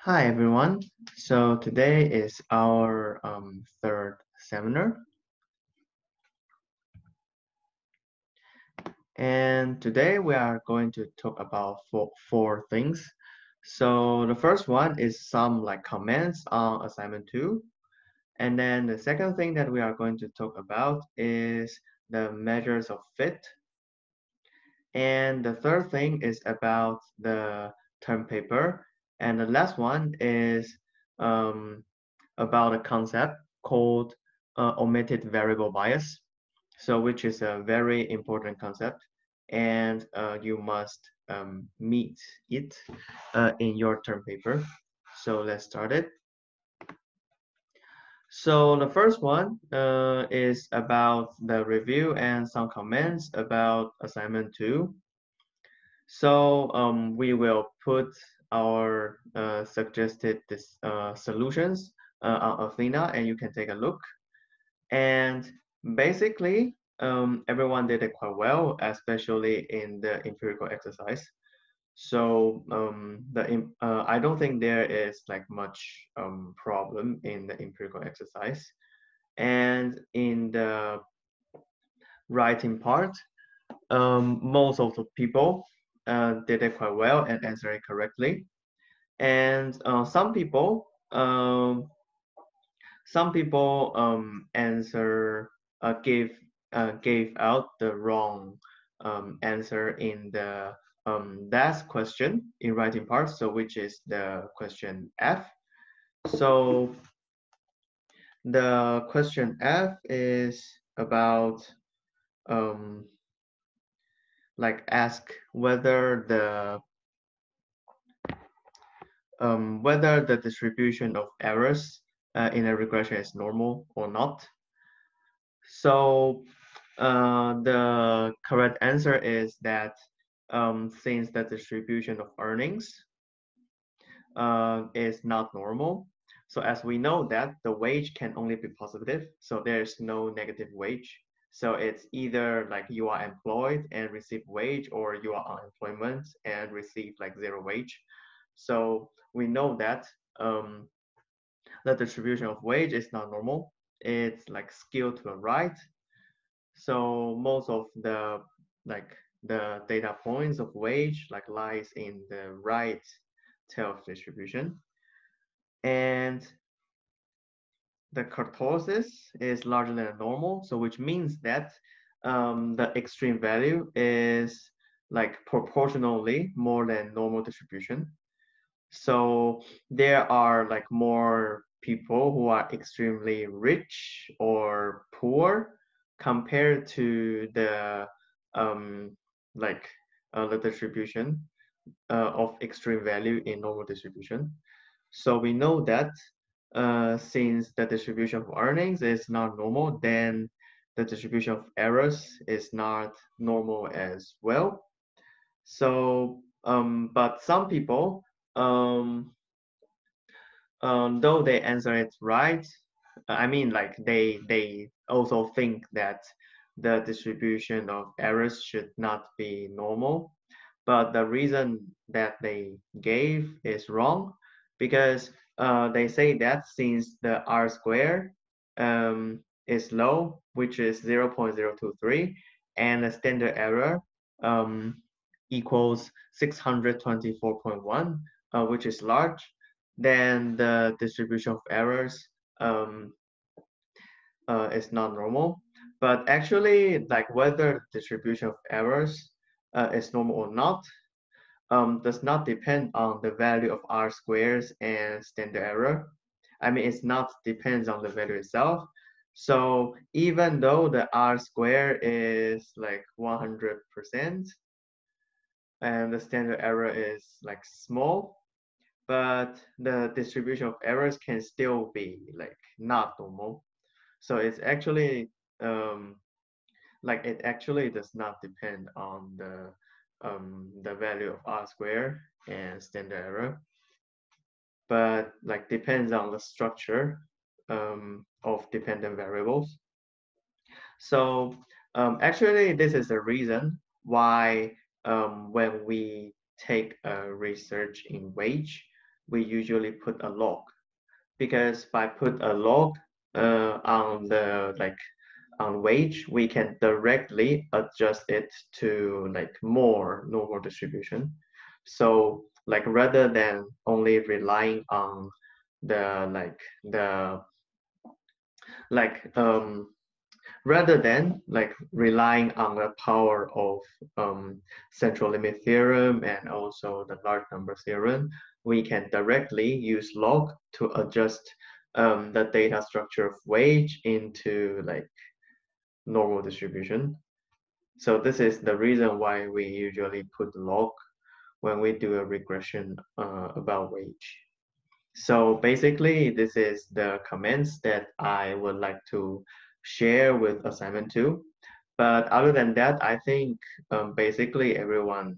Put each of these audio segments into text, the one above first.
Hi everyone. So today is our third seminar, and today we are going to talk about four things. So the first one is some like comments on assignment 2, and then the second thing that we are going to talk about is the measures of fit, and the third thing is about the term paper, and the last one is um, about a concept called omitted variable bias. So which is a very important concept, and you must meet it in your term paper. So let's start it. So the first one is about the review and some comments about assignment 2. So we will put our suggested solutions on Athena, and you can take a look. And basically, everyone did it quite well, especially in the empirical exercise. So I don't think there is like much problem in the empirical exercise. And in the writing part, most of the people did it quite well and answered it correctly. And some people answer gave out the wrong answer in the last question in writing part, so which is the question F. So the question F is about um, like ask whether the distribution of errors in a regression is normal or not. So the correct answer is that since the distribution of earnings is not normal, so as we know that the wage can only be positive, so there's no negative wage. So it's either like you are employed and receive wage, or you are on employment and receive like zero wage. So we know that the distribution of wage is not normal. It's like skewed to the right. So most of the like the data points of wage like lies in the right tail of distribution. And the kurtosis is larger than normal, so which means that the extreme value is like proportionally more than normal distribution. So there are like more people who are extremely rich or poor compared to the um, like the distribution of extreme value in normal distribution. So we know that since the distribution of earnings is not normal, then the distribution of errors is not normal as well. So, but some people, um, though they answer it right, I mean, like they also think that the distribution of errors should not be normal, but the reason that they gave is wrong, because they say that since the R square is low, which is 0.023, and the standard error um, equals 624.1, which is large, then the distribution of errors um, is not normal. But actually, like whether distribution of errors is normal or not does not depend on the value of R squares and standard error. I mean, it's not depends on the value itself. So even though the R square is like 100% and the standard error is like small, but the distribution of errors can still be like not normal. So it's actually um, like it actually does not depend on the value of R square and standard error, but like depends on the structure of dependent variables. So actually, this is the reason why when we take a research in wage, we usually put a log, because by put a log on the on wage, we can directly adjust it to like more normal distribution. So like rather than only relying on the like rather than like relying on the power of central limit theorem and also the large number theorem, we can directly use log to adjust the data structure of wage into like normal distribution. So this is the reason why we usually put log when we do a regression about wage. So basically, this is the comments that I would like to share with assignment 2. But other than that, I think basically everyone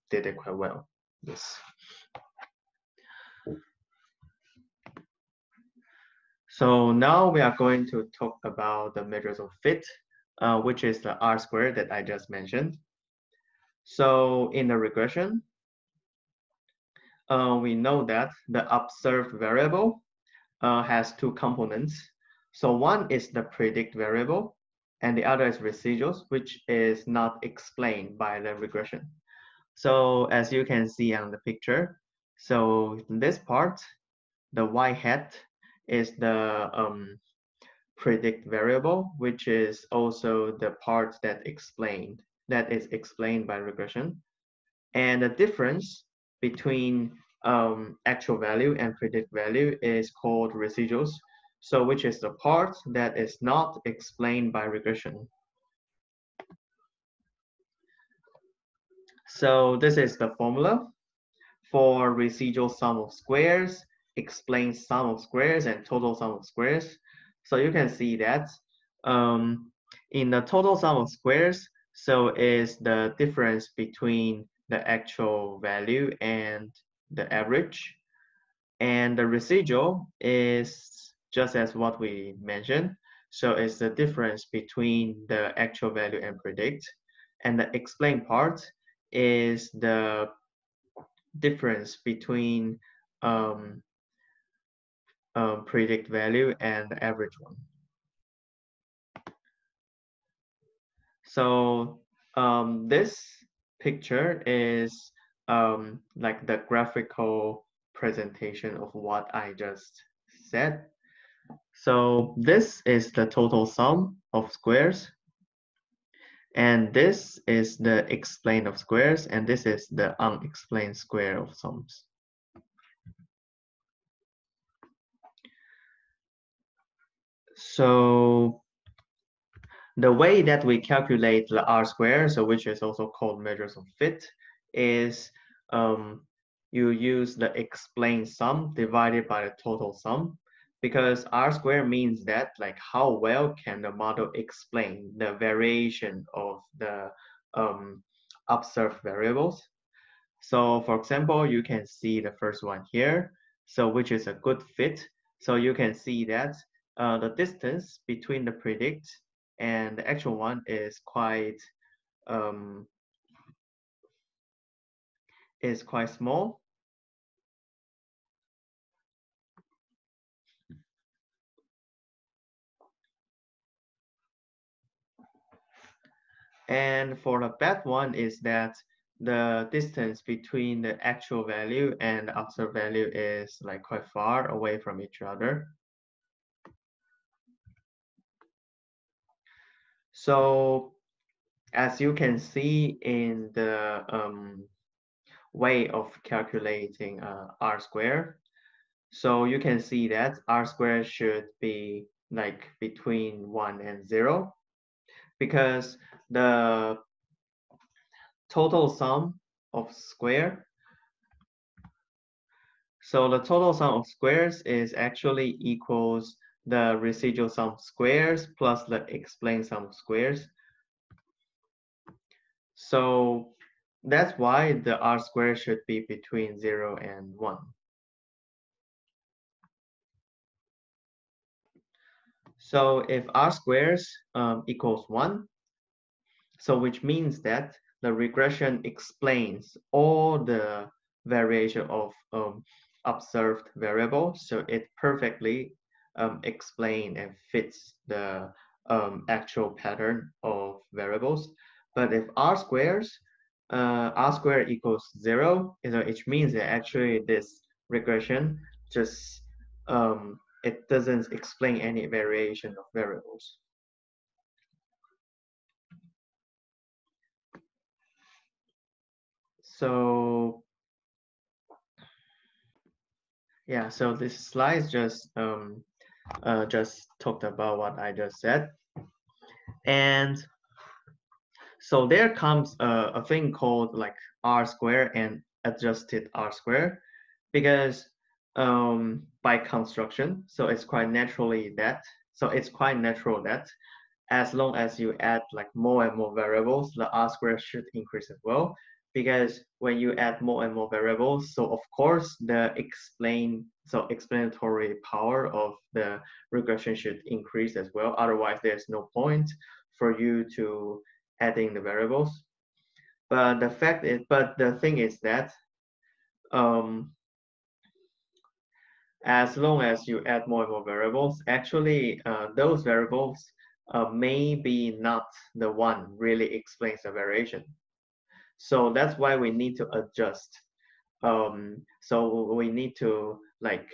did it quite well. Yes. So now we are going to talk about the measures of fit, which is the R squared that I just mentioned. So in the regression, we know that the observed variable has two components. So one is the predict variable, and the other is residuals, which is not explained by the regression. So as you can see on the picture, so this part, the y hat, is the predict variable, which is also the part that is explained by regression. And the difference between actual value and predict value is called residuals. So which is the part that is not explained by regression. So this is the formula for residual sum of squares, explains sum of squares and total sum of squares. So you can see that in the total sum of squares, so is the difference between the actual value and the average. And the residual is just as what we mentioned. So it's the difference between the actual value and predict. And the explain part is the difference between predict value and the average one. So this picture is like the graphical presentation of what I just said. So this is the total sum of squares, and this is the explained of squares, and this is the unexplained square of sums. So the way that we calculate the R square, so which is also called measures of fit, is you use the explained sum divided by the total sum, because R square means that like how well can the model explain the variation of the observed variables. So for example, you can see the first one here, so which is a good fit. So you can see that the distance between the predict and the actual one is quite small. And for the bad one is that the distance between the actual value and the observed value is like quite far away from each other. So as you can see in the way of calculating R square, so you can see that R square should be like between 1 and 0, because the total sum of square, so the total sum of squares is actually equals the residual sum of squares plus the explained sum of squares. So that's why the R square should be between 0 and 1. So if R squares equals 1, so which means that the regression explains all the variation of observed variable, so it perfectly explains and fits the actual pattern of variables. But if r squared equals 0, which means that actually this regression just it doesn't explain any variation of variables. So yeah, so this slide just talked about what I just said, and so there comes a thing called like r squared and adjusted r squared, because by construction, so it's quite natural that as long as you add like more and more variables, the r squared should increase as well. Because when you add more and more variables, so of course the explanatory power of the regression should increase as well. Otherwise, there's no point for you to adding the variables. But the thing is that as long as you add more and more variables, actually those variables may be not the one really explains the variation. So that's why we need to adjust. So we need to like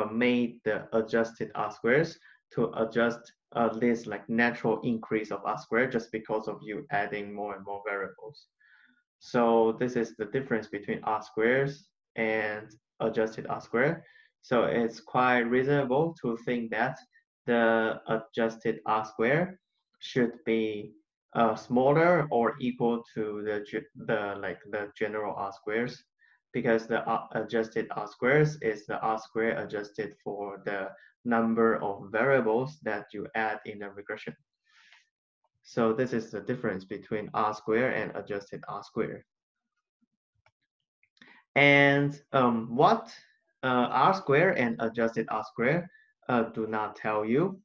make the adjusted r squares to adjust this like natural increase of r squared just because of you adding more and more variables. So this is the difference between r squares and adjusted r squared. So it's quite reasonable to think that the adjusted r squared should be smaller or equal to the general r squares, because the adjusted r squares is the r squared adjusted for the number of variables that you add in a regression. So this is the difference between r squared and adjusted r squared. And what r squared and adjusted r squared do not tell you.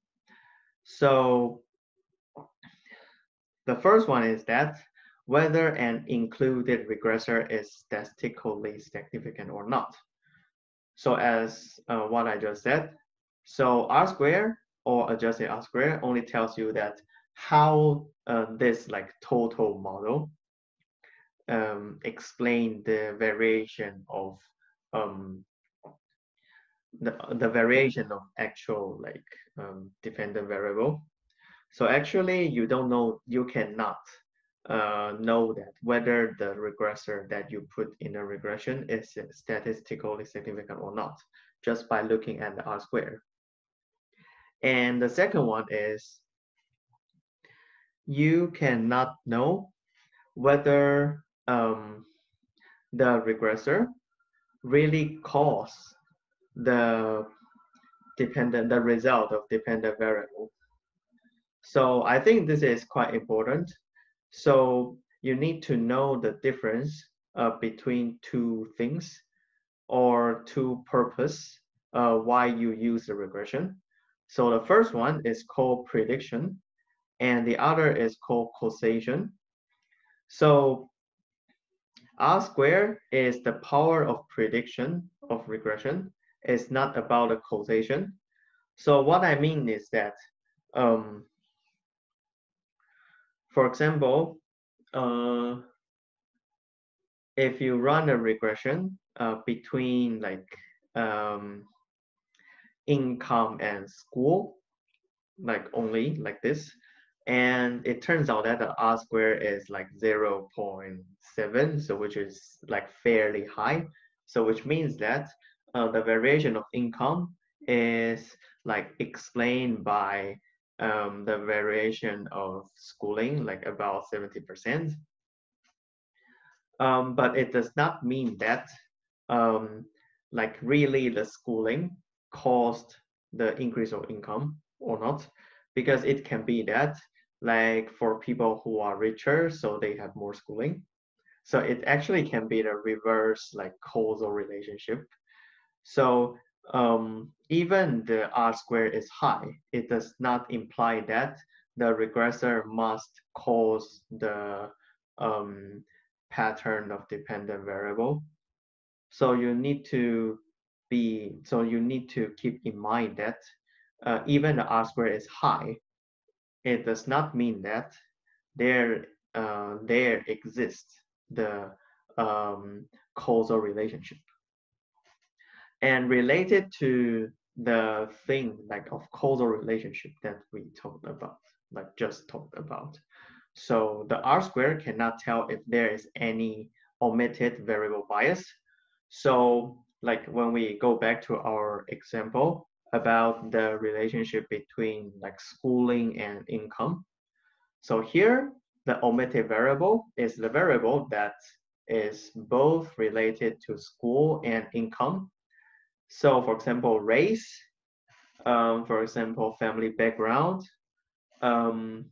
So the first one is that whether an included regressor is statistically significant or not. So as what I just said, so r squared or adjusted r squared only tells you that how this like total model explain the variation of the variation of actual like dependent variable. So actually you don't know, you cannot know that whether the regressor that you put in a regression is statistically significant or not, just by looking at the r squared. And the second one is you cannot know whether the regressor really cause the result of dependent variable. So I think this is quite important. So you need to know the difference between two things or two purpose why you use the regression. So the first one is called prediction, and the other is called causation. So r squared is the power of prediction of regression. It's not about the causation. So what I mean is that, for example, if you run a regression between like income and school, like only like this, and it turns out that the r squared is like 0.7, so which is like fairly high. So which means that the variation of income is like explained by the variation of schooling, like about 70%. But it does not mean that like really the schooling caused the increase of income or not, because it can be that like for people who are richer, so they have more schooling. So it actually can be the reverse like causal relationship. So even the r squared is high, it does not imply that the regressor must cause the pattern of dependent variable. So you need to so you need to keep in mind that even the R square is high, it does not mean that there there exists the causal relationship. And related to the thing like of causal relationship that we talked about, like just talked about. So the R square cannot tell if there is any omitted variable bias. So like when we go back to our example about the relationship between like schooling and income. So here, the omitted variable is the variable that is both related to school and income. So for example, race, for example, family background, um,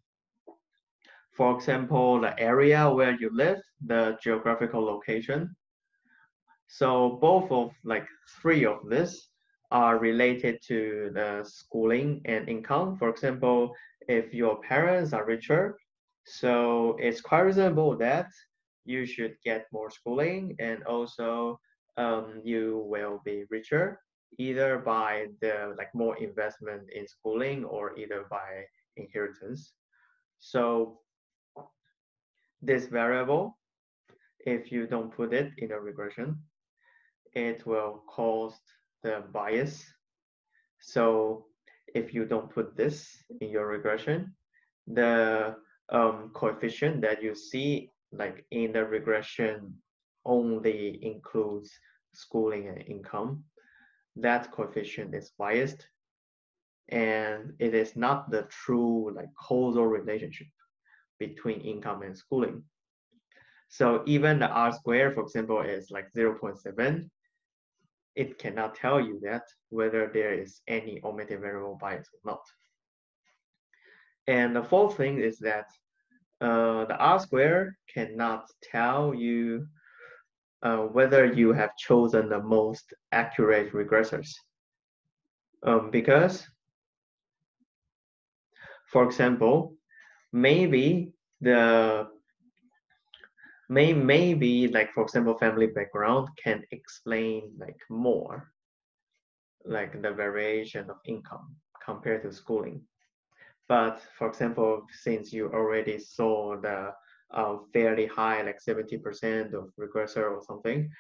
for example, the area where you live, the geographical location. So both of like three of this are related to the schooling and income. For example, if your parents are richer, so it's quite reasonable that you should get more schooling, and also you will be richer either by the like more investment in schooling or either by inheritance. So this variable, if you don't put it in a regression, it will cause the bias. So if you don't put this in your regression, the coefficient that you see like in the regression only includes schooling and income. That coefficient is biased, and it is not the true like causal relationship between income and schooling. So even the R square, for example, is like 0.7, it cannot tell you that whether there is any omitted variable bias or not. And the fourth thing is that the R square cannot tell you whether you have chosen the most accurate regressors. Because, for example, maybe the maybe like for example family background can explain like more like the variation of income compared to schooling. But for example, since you already saw the fairly high, like 70% of regressor or something,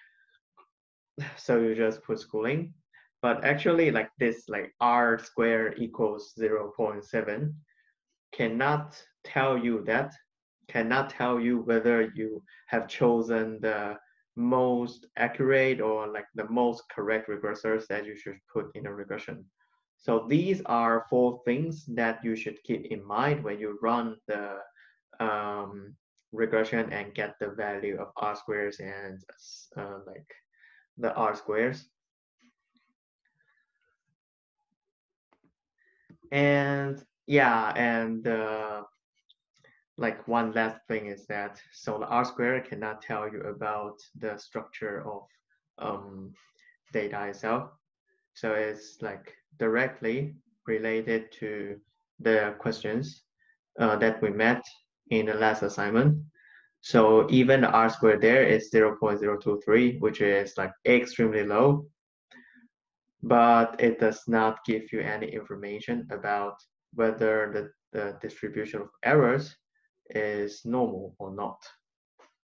so you just put schooling. But actually, like this, like R square equals 0.7 cannot tell you that, cannot tell you whether you have chosen the most accurate or like the most correct regressors that you should put in a regression. So these are four things that you should keep in mind when you run the regression and get the value of R squares and like the R squares. And yeah, and like one last thing is that, so the R square cannot tell you about the structure of data itself. So it's like directly related to the questions that we met in the last assignment. So even the R squared there is 0.023, which is like extremely low, but it does not give you any information about whether the distribution of errors is normal or not.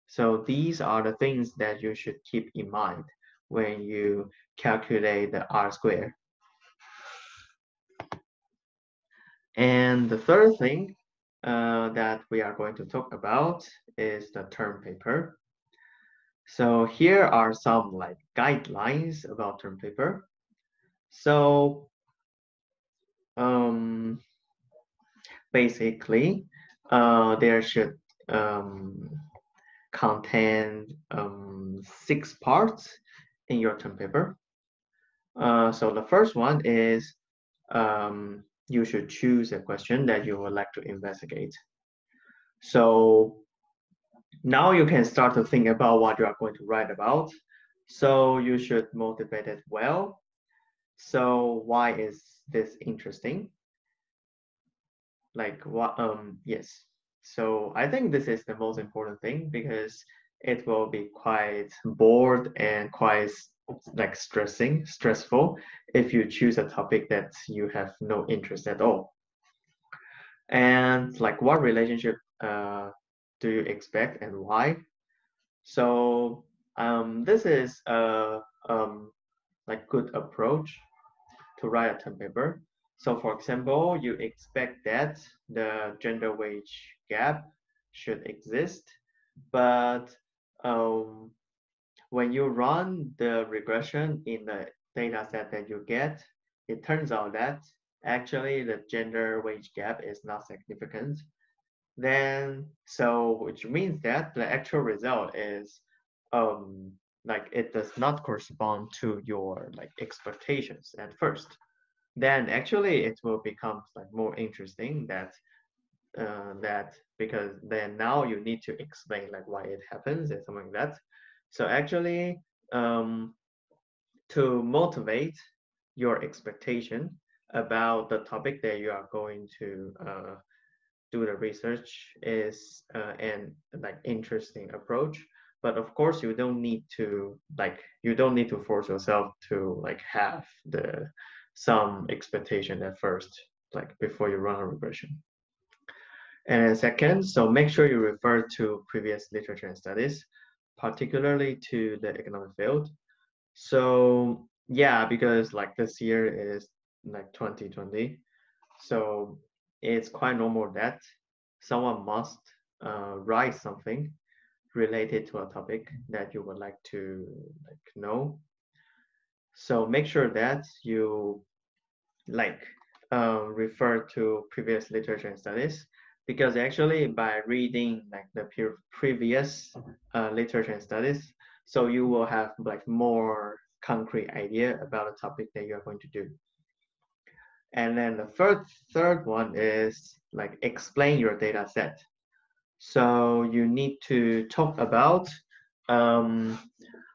So these are the things that you should keep in mind when you calculate the R square. And the third thing that we are going to talk about is the term paper. So here are some like guidelines about term paper. So basically, there should contain 6 parts in your term paper. So the first one is you should choose a question that you would like to investigate. So now you can start to think about what you are going to write about. So you should motivate it well. So why is this interesting? Like what, yes. So I think this is the most important thing because it will be quite bored and quite like stressful if you choose a topic that you have no interest at all. And like what relationship do you expect and why? So this is a like good approach to write a term paper. So for example, you expect that the gender wage gap should exist, but um, when you run the regression in the data set that you get, it turns out that actually the gender wage gap is not significant. Then, so which means that the actual result is um, like it does not correspond to your like expectations at first. Then actually it will become like more interesting that because then now you need to explain like why it happens and something like that. So actually, um, to motivate your expectation about the topic that you are going to do the research is an like interesting approach. But of course, you don't need to force yourself to like have the some expectation at first, like before you run a regression. And then second, so make sure you refer to previous literature and studies, particularly to the economic field. So yeah, because like this year is like 2020, so it's quite normal that someone must write something related to a topic that you would like to like know. So make sure that you like refer to previous literature and studies because actually by reading like the previous literature and studies, so you will have like more concrete idea about a topic that you're going to do. And then the third one is like explain your data set. So you need to talk about um,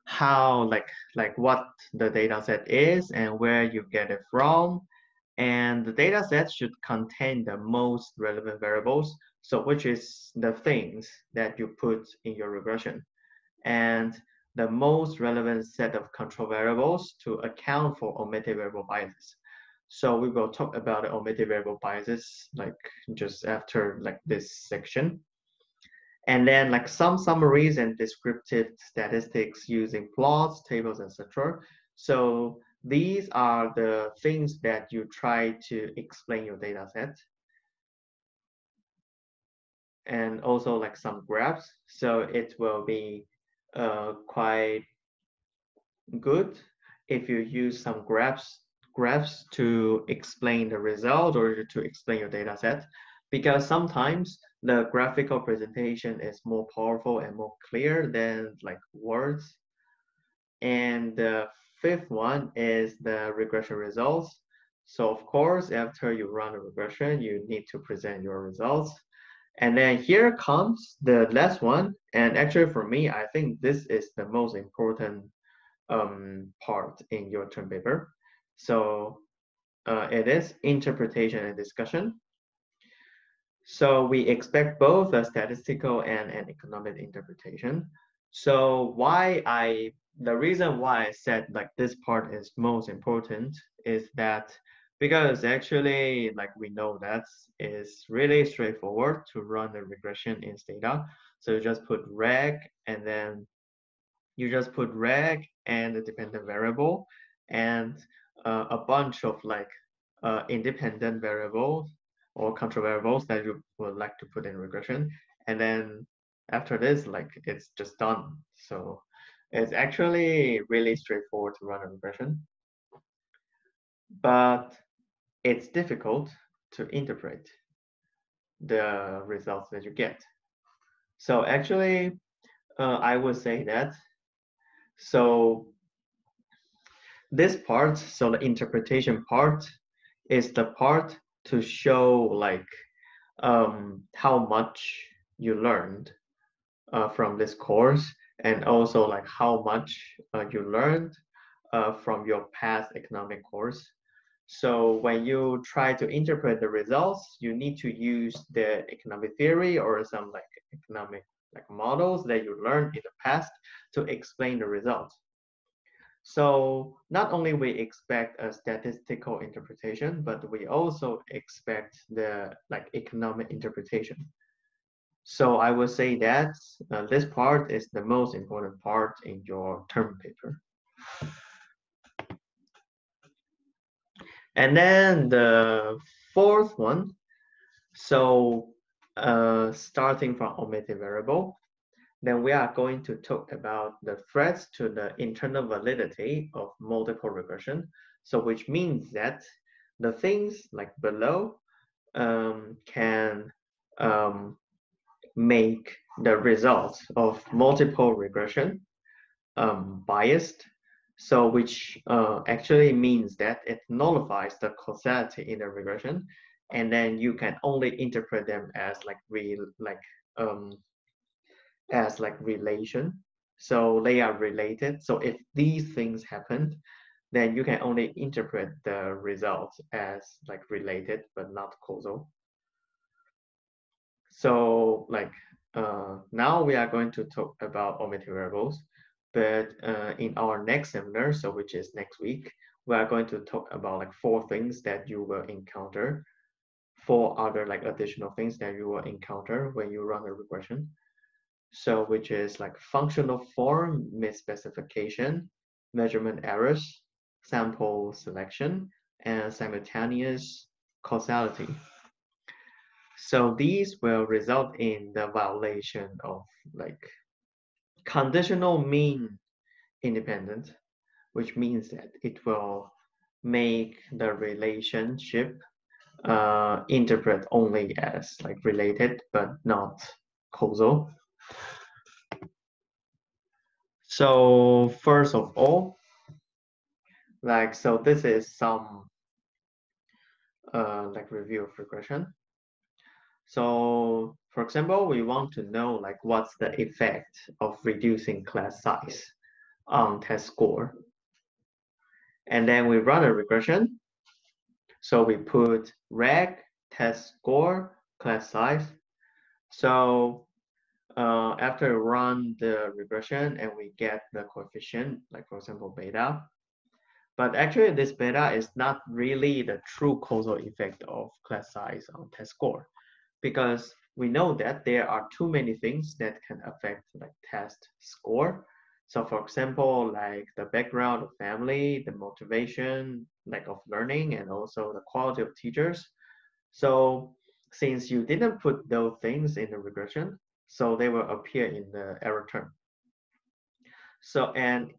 how like what the data set is and where you get it from. And the data set should contain the most relevant variables, so which is the things that you put in your regression. And the most relevant set of control variables to account for omitted variable biases. So we will talk about the omitted variable biases like just after like this section. And then like some summaries and descriptive statistics using plots, tables, etc. So these are the things that you try to explain your data set. And also like some graphs. So it will be quite good if you use some graphs to explain the result or to explain your data set, because sometimes the graphical presentation is more powerful and more clear than like words. And the fifth one is the regression results. So of course, after you run a regression, you need to present your results. And then here comes the last one. And actually for me, I think this is the most important part in your term paper. So it is interpretation and discussion. So we expect both a statistical and an economic interpretation. So the reason why I said like this part is most important is that because actually like we know that it's really straightforward to run a regression in Stata. So you just put reg and then you just put reg and the dependent variable and a bunch of like independent variables or control variables that you would like to put in regression. And then after this, like it's just done. So it's actually really straightforward to run a regression, but it's difficult to interpret the results that you get. So actually, I would say that so this part, so the interpretation part, is the part to show like how much you learned from this course, and also like how much you learned from your past economic course. So when you try to interpret the results, you need to use the economic theory or some like economic like models that you learned in the past to explain the results. So not only we expect a statistical interpretation, but we also expect the like economic interpretation. So I would say that this part is the most important part in your term paper. And then the fourth one, so starting from omitted variable, then we are going to talk about the threats to the internal validity of multiple regression. So which means that the things like below can make the results of multiple regression biased. So which actually means that it nullifies the causality in the regression, and then you can only interpret them as like relation. So they are related. So if these things happen, then you can only interpret the results as like related but not causal. So like now we are going to talk about omitted variables, but in our next seminar, so which is next week, we are going to talk about like 4 things that you will encounter, 4 other like additional things that you will encounter when you run a regression. So which is like functional form misspecification, measurement errors, sample selection, and simultaneous causality. So these will result in the violation of like conditional mean independent, which means that it will make the relationship interpret only as like related but not causal. So first of all, like so this is some like review of regression. So for example, we want to know like what's the effect of reducing class size on test score. And then we run a regression. So we put reg, test score, class size. So after we run the regression and we get the coefficient, like for example, beta. But actually this beta is not really the true causal effect of class size on test score, because we know that there are too many things that can affect like test score. So for example, like the background of family, the motivation like of learning, and also the quality of teachers. So since you didn't put those things in the regression, so they will appear in the error term. So and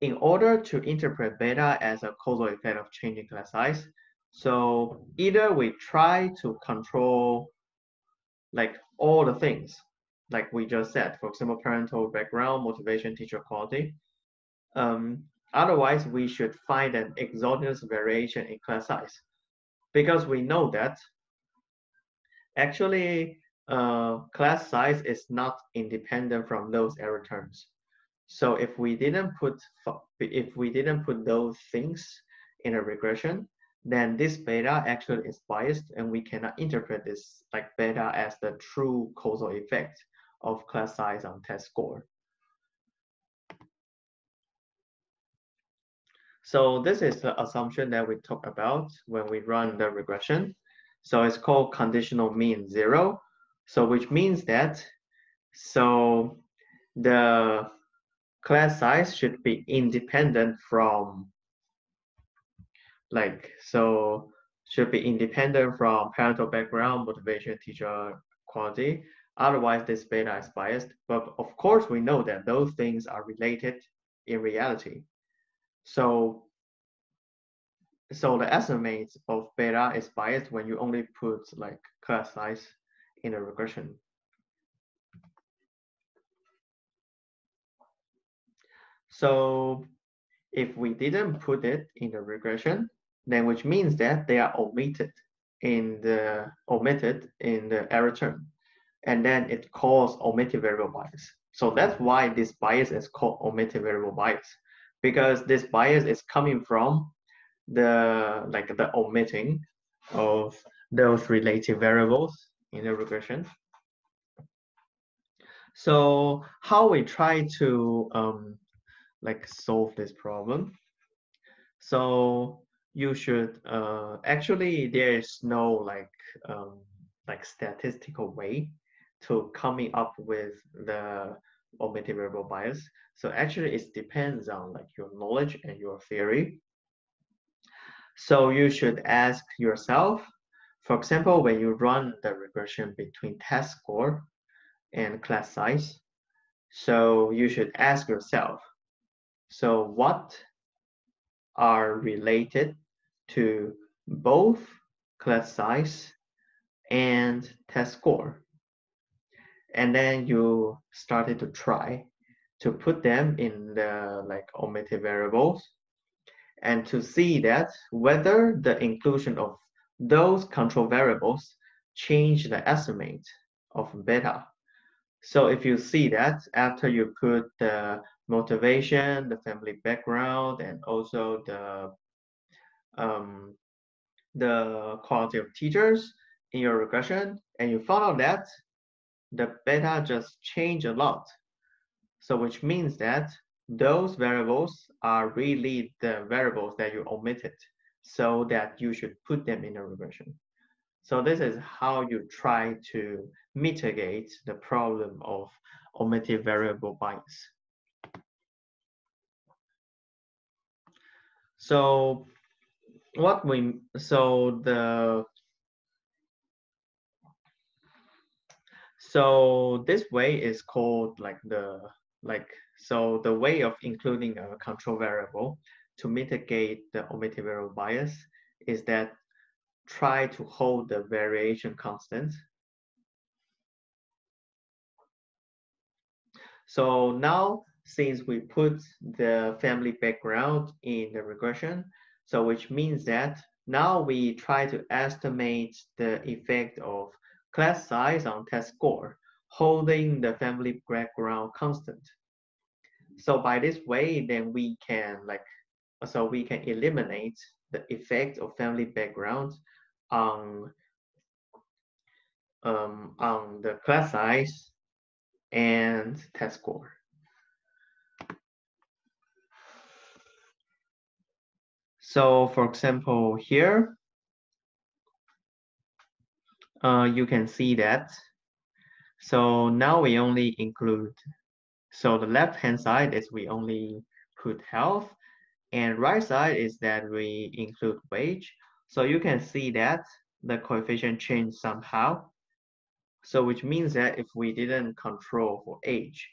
in order to interpret beta as a causal effect of changing class size, so either we try to control like all the things, like we just said, for example, parental background, motivation, teacher quality. Otherwise, we should find an exogenous variation in class size, because we know that actually class size is not independent from those error terms. So if we didn't put those things in a regression, then this beta actually is biased, and we cannot interpret this like beta as the true causal effect of class size on test score. So this is the assumption that we talk about when we run the regression. So it's called conditional mean zero. So which means that so the class size should be independent from like so should be independent from parental background, motivation, teacher quality. Otherwise, this beta is biased. But of course, we know that those things are related in reality. So the estimate of beta is biased when you only put like class size in a regression. So if we didn't put it in the regression, then which means that they are omitted in the error term, and then it calls omitted variable bias. So that's why this bias is called omitted variable bias, because this bias is coming from the omitting of those relative variables in the regression. So how we try to like solve this problem. So you should actually there is no like statistical way to coming up with the omitted variable bias. So actually it depends on like your knowledge and your theory. So you should ask yourself, for example, when you run the regression between test score and class size, so you should ask yourself, so what are related to both class size and test score? And then you started to try to put them in the like omitted variables and to see that whether the inclusion of those control variables change the estimate of beta. So if you see that after you put the motivation, the family background, and also the quality of teachers in your regression, and you found out that the beta just changed a lot. So which means that those variables are really the variables that you omitted, so that you should put them in a regression. So this is how you try to mitigate the problem of omitted variable bias. So so this way is called like so the way of including a control variable to mitigate the omitted variable bias is that try to hold the variation constant. So now since we put the family background in the regression, so which means that now we try to estimate the effect of class size on test score, holding the family background constant. So by this way, then we can eliminate the effect of family background on the class size and test score. So for example, here, you can see that. So now we only include, so the left-hand side is we only put health, and right side is that we include wage. So you can see that the coefficient changed somehow. So which means that if we didn't control for age,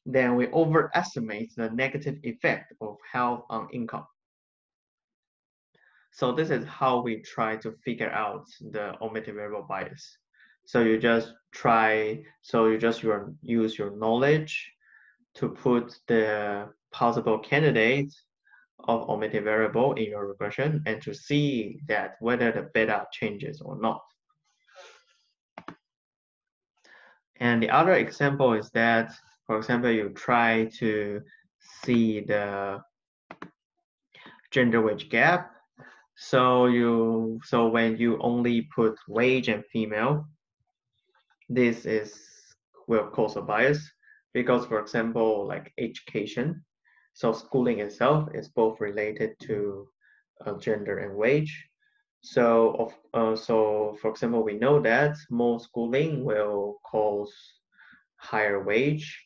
then we overestimate the negative effect of health on income. So this is how we try to figure out the omitted variable bias. So you just use your knowledge to put the possible candidate of omitted variable in your regression and to see that whether the beta changes or not. And the other example is that, for example, you try to see the gender wage gap. So when you only put wage and female, this will cause a bias because, for example, like education, so schooling itself is both related to gender and wage. So for example, we know that more schooling will cause higher wage,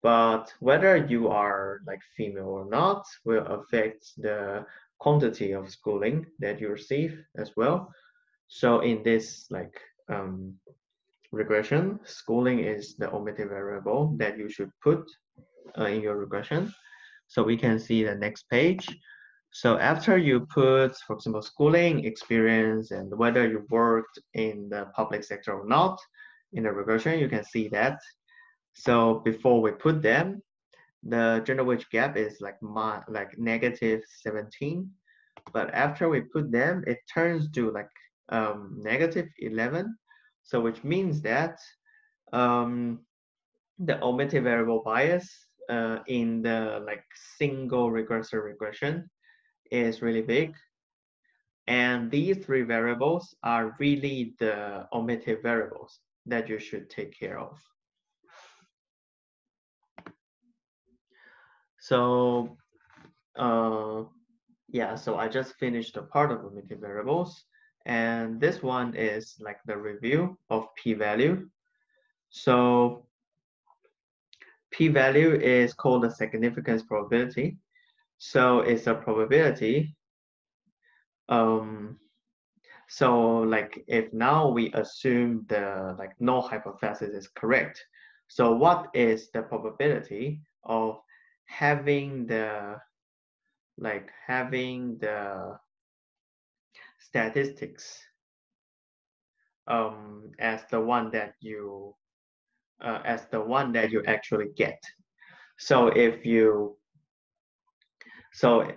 but whether you are like female or not will affect the quantity of schooling that you receive as well. So in this regression, schooling is the omitted variable that you should put in your regression. So we can see the next page. So after you put, for example, schooling experience and whether you worked in the public sector or not in the regression, you can see that. So before we put them, the gender wage gap is like negative 17. But after we put them, it turns to like negative 11. So which means that the omitted variable bias in the like single regressor regression is really big. And these three variables are really the omitted variables that you should take care of. So yeah, so I just finished the part of limited variables, and this one is like the review of p-value. So p-value is called the significance probability. So it's a probability. So like if now we assume the like null hypothesis is correct, so what is the probability of having the statistics as the one that you actually get. So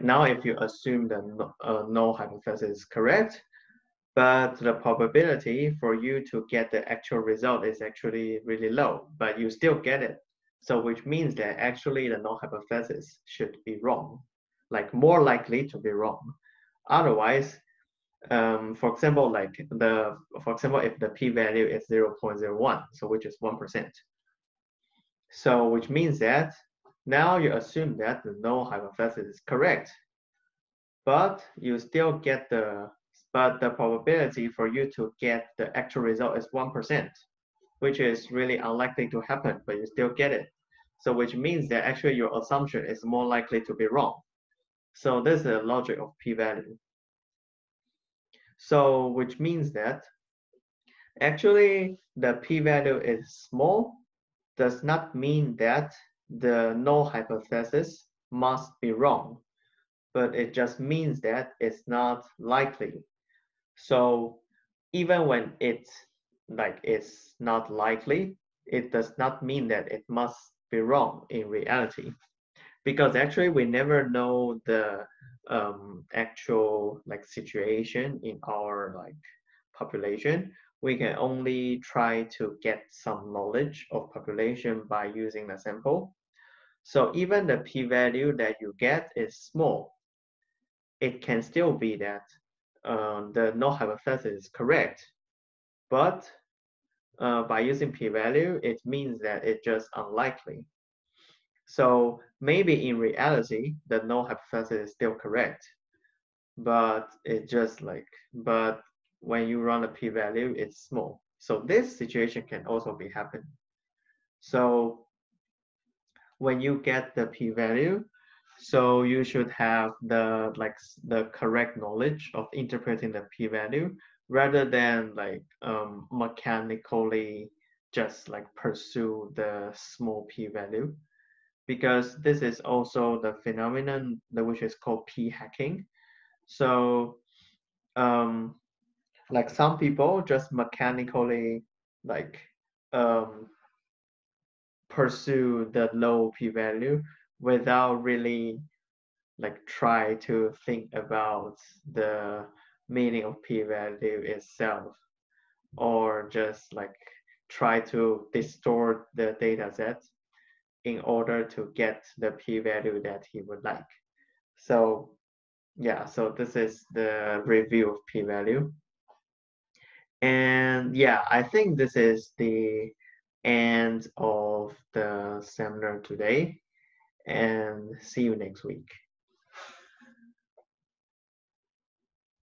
now if you assume the null hypothesis is correct, but the probability for you to get the actual result is actually really low, but you still get it. So which means that actually the null hypothesis should be wrong, like more likely to be wrong. Otherwise, for example, if the p-value is 0.01, so which is 1%. So which means that now you assume that the null hypothesis is correct, but you still get but the probability for you to get the actual result is 1%, which is really unlikely to happen, but you still get it. So which means that actually your assumption is more likely to be wrong. So this is the logic of p-value. So which means that actually the p-value is small does not mean that the null hypothesis must be wrong, but it just means that it's not likely. So even when it's not likely, it does not mean that it must be wrong in reality, because actually we never know the actual situation in our population. We can only try to get some knowledge of population by using the sample. So even the p-value that you get is small, it can still be that the null hypothesis is correct, but by using p-value, it means that it's just unlikely. So maybe in reality, the null hypothesis is still correct, but but when you run a p-value, it's small. So this situation can also be happen. So when you get the p-value, so you should have the correct knowledge of interpreting the p-value rather than mechanically just pursue the small p-value, because this is also the phenomenon which is called p-hacking. So some people just mechanically um, pursue the low p-value without really try to think about the meaning of p-value itself, or just try to distort the data set in order to get the p-value that he would like. So yeah, so this is the review of p-value. And yeah, I think this is the end of the seminar today, and see you next week.